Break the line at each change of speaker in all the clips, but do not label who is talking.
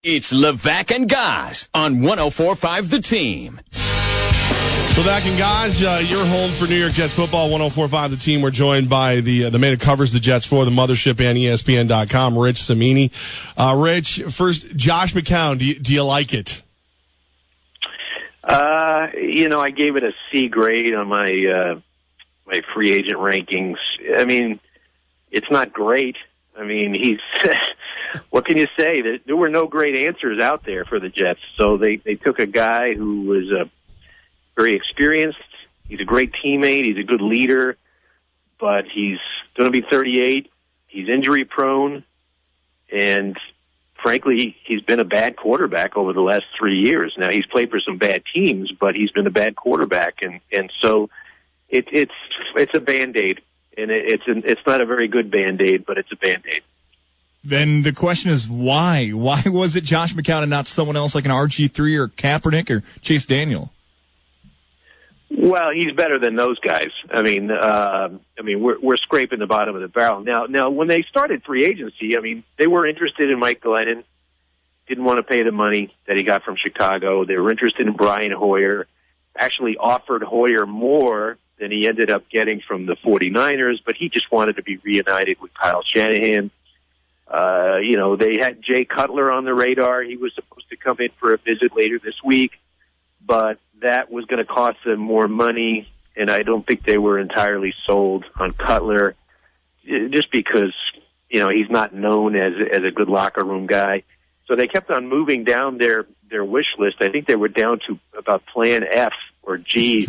It's Levack and Goz on 104.5 The Team.
Levack and Goz, you're home for New York Jets football, 104.5 The Team. We're joined by the man who covers the Jets for the Mothership and ESPN.com, Rich Cimini. Rich, first, Josh McCown, do you like it?
I gave it a C grade on my my free agent rankings. I mean, it's not great. I mean, he's what can you say? There were no great answers out there for the Jets. So they took a guy who was very experienced. He's a great teammate. He's a good leader. But he's going to be 38. He's injury prone. And frankly, he's been a bad quarterback over the last 3 years. Now, he's played for some bad teams, but he's been a bad quarterback. And so it's a Band-Aid. And it's not a very good Band-Aid, but it's a Band-Aid.
Then the question is why? Why was it Josh McCown and not someone else like an RG3 or Kaepernick or Chase Daniel?
Well, he's better than those guys. I mean, we're scraping the bottom of the barrel now. When they started free agency, I mean, they were interested in Mike Glennon. Didn't want to pay the money that he got from Chicago. They were interested in Brian Hoyer. Actually offered Hoyer more than he ended up getting from the 49ers, but he just wanted to be reunited with Kyle Shanahan. They had Jay Cutler on the radar. He was supposed to come in for a visit later this week, but that was going to cost them more money, and I don't think they were entirely sold on Cutler just because, he's not known as a good locker room guy. So they kept on moving down their wish list. I think they were down to about plan F or G,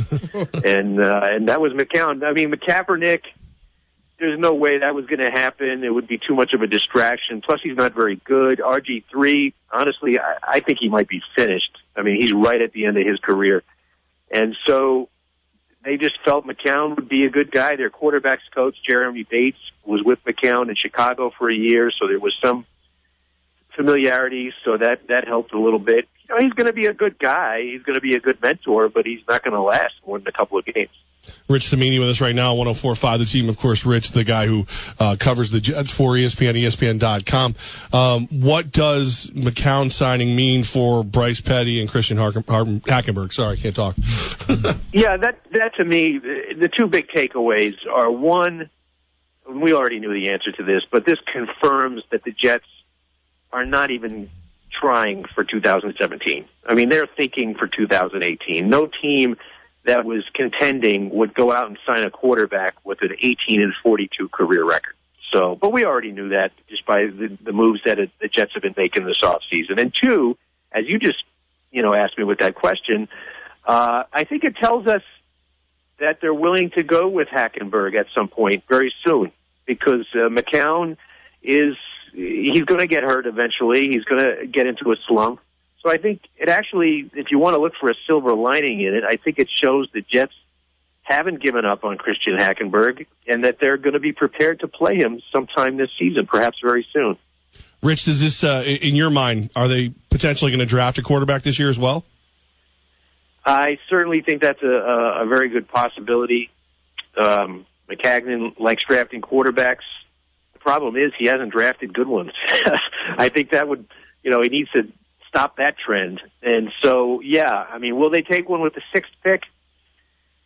and that was McCown. I mean, Kaepernick, there's no way that was going to happen. It would be too much of a distraction. Plus, he's not very good. RG3, honestly, I think he might be finished. I mean, he's right at the end of his career. And so they just felt McCown would be a good guy. Their quarterbacks coach, Jeremy Bates, was with McCown in Chicago for a year, so there was some familiarity, so that helped a little bit. He's going to be a good guy. He's going to be a good mentor, but he's not going to last more than a couple of games.
Rich Cimini with us right now, 104.5 The Team. Of course, Rich, the guy who covers the Jets for ESPN, ESPN.com. What does McCown signing mean for Bryce Petty and Christian Hackenberg? Sorry, I can't talk.
Yeah, that to me, the two big takeaways are, one, we already knew the answer to this, but this confirms that the Jets are not even trying for 2017. I mean, they're thinking for 2018. No team that was contending would go out and sign a quarterback with an 18-42 career record. So, but we already knew that just by the moves that the Jets have been making this offseason. And two, as you just, asked me with that question, I think it tells us that they're willing to go with Hackenberg at some point very soon, because McCown he's going to get hurt eventually. He's going to get into a slump. So I think it actually, if you want to look for a silver lining in it, I think it shows the Jets haven't given up on Christian Hackenberg and that they're going to be prepared to play him sometime this season, perhaps very soon.
Rich, does this, in your mind, are they potentially going to draft a quarterback this year as well?
I certainly think that's a very good possibility. McCagnon likes drafting quarterbacks. The problem is he hasn't drafted good ones. I think that would, he needs to stop that trend. And so, yeah, I mean, will they take one with the sixth pick?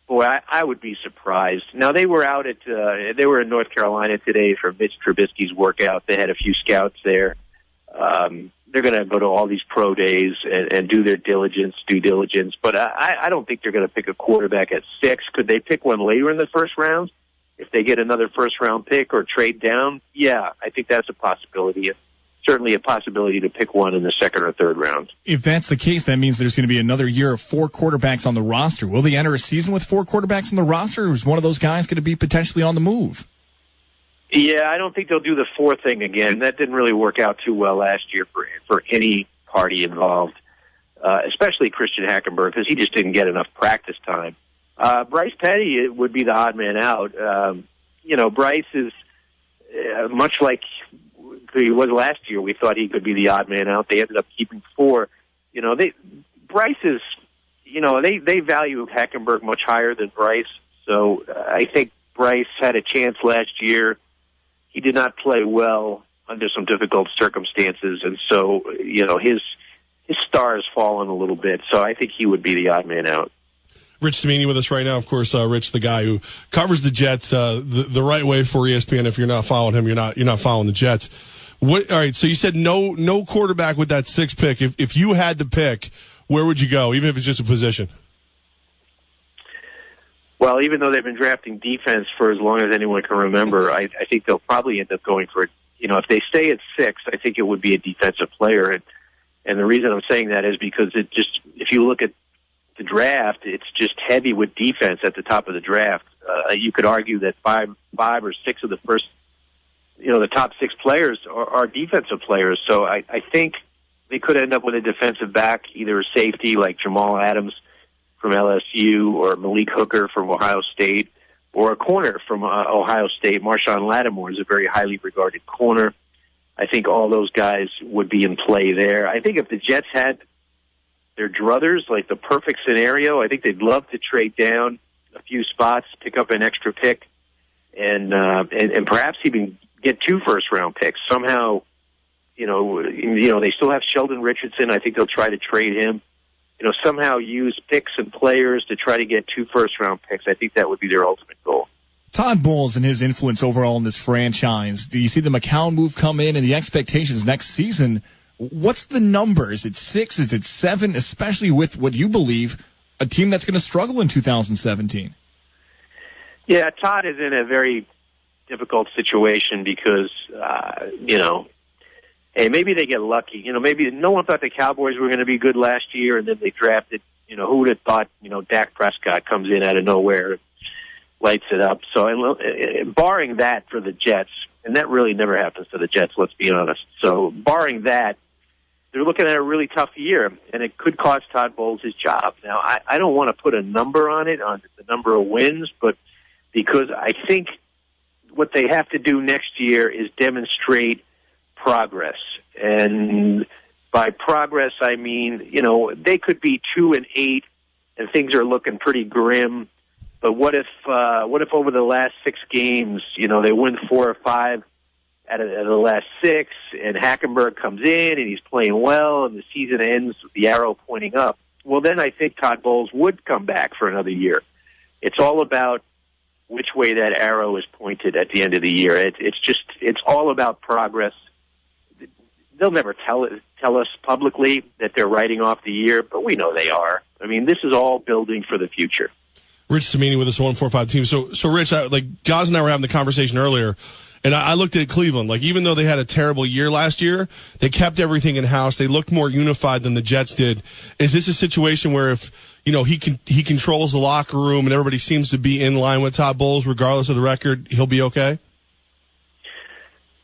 Boy, I would be surprised. Now, they were out they were in North Carolina today for Mitch Trubisky's workout. They had a few scouts there. They're going to go to all these pro days and do their due diligence. But I don't think they're going to pick a quarterback at 6. Could they pick one later in the first round? If they get another first-round pick or trade down, yeah, I think that's a possibility. Certainly a possibility to pick one in the second or third round.
If that's the case, that means there's going to be another year of 4 quarterbacks on the roster. Will they enter a season with 4 quarterbacks on the roster, or is one of those guys going to be potentially on the move?
Yeah, I don't think they'll do the 4 thing again. That didn't really work out too well last year for any party involved, especially Christian Hackenberg, because he just didn't get enough practice time. Bryce Petty would be the odd man out. Bryce is much like he was last year. We thought he could be the odd man out. They ended up keeping 4. Bryce is, they value Hackenberg much higher than Bryce. So I think Bryce had a chance last year. He did not play well. under some difficult circumstances, and so his star has fallen a little bit. So I think he would be the odd man out.
Rich Cimini with us right now. Of course, Rich, the guy who covers the Jets the right way for ESPN. If you're not following him, you're not following the Jets. All right, so you said no quarterback with that 6th pick. If you had the pick, where would you go, even if it's just a position?
Well, even though they've been drafting defense for as long as anyone can remember, I think they'll probably end up going for it. If they stay at 6, I think it would be a defensive player. And the reason I'm saying that is because if you look at the draft, it's just heavy with defense at the top of the draft. You could argue that five or six of the first, the top 6 players are defensive players. So I think they could end up with a defensive back, either a safety like Jamal Adams from LSU or Malik Hooker from Ohio State, or a corner from Ohio State. Marshawn Lattimore is a very highly regarded corner. I think all those guys would be in play there. I think if the Jets had their druthers, like the perfect scenario, I think they'd love to trade down a few spots, pick up an extra pick, and perhaps even get 2 first-round picks. Somehow, they still have Sheldon Richardson. I think they'll try to trade him. Somehow use picks and players to try to get 2 first-round picks. I think that would be their ultimate goal.
Todd Bowles and his influence overall in this franchise. Do you see the McCown move come in and the expectations next season? What's the number? Is it 6? Is it 7? Especially with what you believe, a team that's going to struggle in 2017.
Yeah, Todd is in a very difficult situation because, hey, maybe they get lucky. Maybe no one thought the Cowboys were going to be good last year, and then they drafted, who would have thought, Dak Prescott comes in out of nowhere and lights it up. So barring that for the Jets, and that really never happens to the Jets, let's be honest. So barring that, they're looking at a really tough year, and it could cost Todd Bowles his job. Now, I don't want to put a number on it, on the number of wins, but because I think what they have to do next year is demonstrate progress. And by progress, I mean, they could be 2-8 and things are looking pretty grim. But what if over the last 6 games, they win 4 or 5 out of the last 6, and Hackenberg comes in and he's playing well, and the season ends with the arrow pointing up? Well, then I think Todd Bowles would come back for another year. It's all about which way that arrow is pointed at the end of the year. It's all about progress. They'll never tell us publicly that they're writing off the year, but we know they are. I mean, this is all building for the future.
Rich Cimini with us, 145 team. So Rich, Goz and I were having the conversation earlier, and I looked at Cleveland. Even though they had a terrible year last year, they kept everything in house. They looked more unified than the Jets did. Is this a situation where if he controls the locker room and everybody seems to be in line with Todd Bowles, regardless of the record, he'll be okay?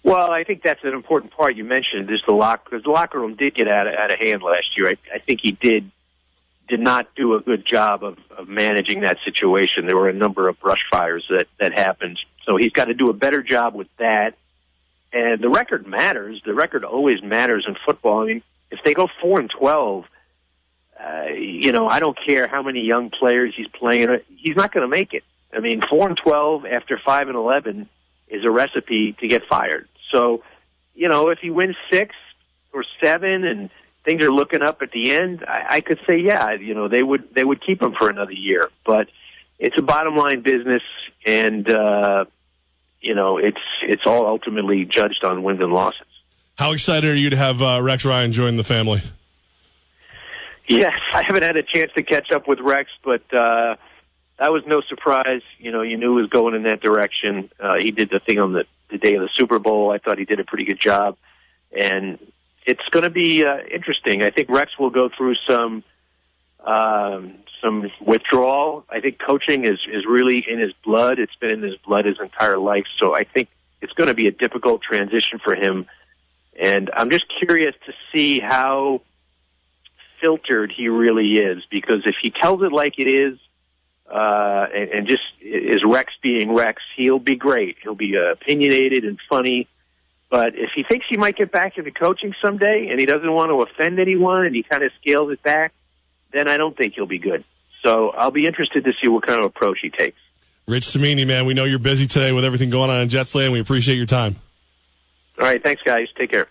Well, I think that's an important part you mentioned. Is the locker room did get out of hand last year. I think he did not do a good job of managing that situation. There were a number of brush fires that happened. So he's got to do a better job with that. And the record matters. The record always matters in football. I mean, if they go 4-12, I don't care how many young players he's playing. He's not going to make it. I mean, 4-12 after 5-11 is a recipe to get fired. So, if he wins 6 or 7 and things are looking up at the end, I could say, yeah, they would keep him for another year. But it's a bottom line business, and it's all ultimately judged on wins and losses.
How excited are you to have Rex Ryan join the family?
Yes, I haven't had a chance to catch up with Rex, but that was no surprise. You knew he was going in that direction. He did the thing on the day of the Super Bowl. I thought he did a pretty good job, and it's going to be interesting. I think Rex will go through some withdrawal. I think coaching is really in his blood. It's been in his blood his entire life. So I think it's going to be a difficult transition for him. And I'm just curious to see how filtered he really is, because if he tells it like it is, and just is Rex being Rex, he'll be great. He'll be opinionated and funny. But if he thinks he might get back into coaching someday and he doesn't want to offend anyone and he kind of scales it back, then I don't think he'll be good. So I'll be interested to see what kind of approach he takes.
Rich Cimini, man, we know you're busy today with everything going on in Jets land. We appreciate your time.
All right, thanks, guys. Take care.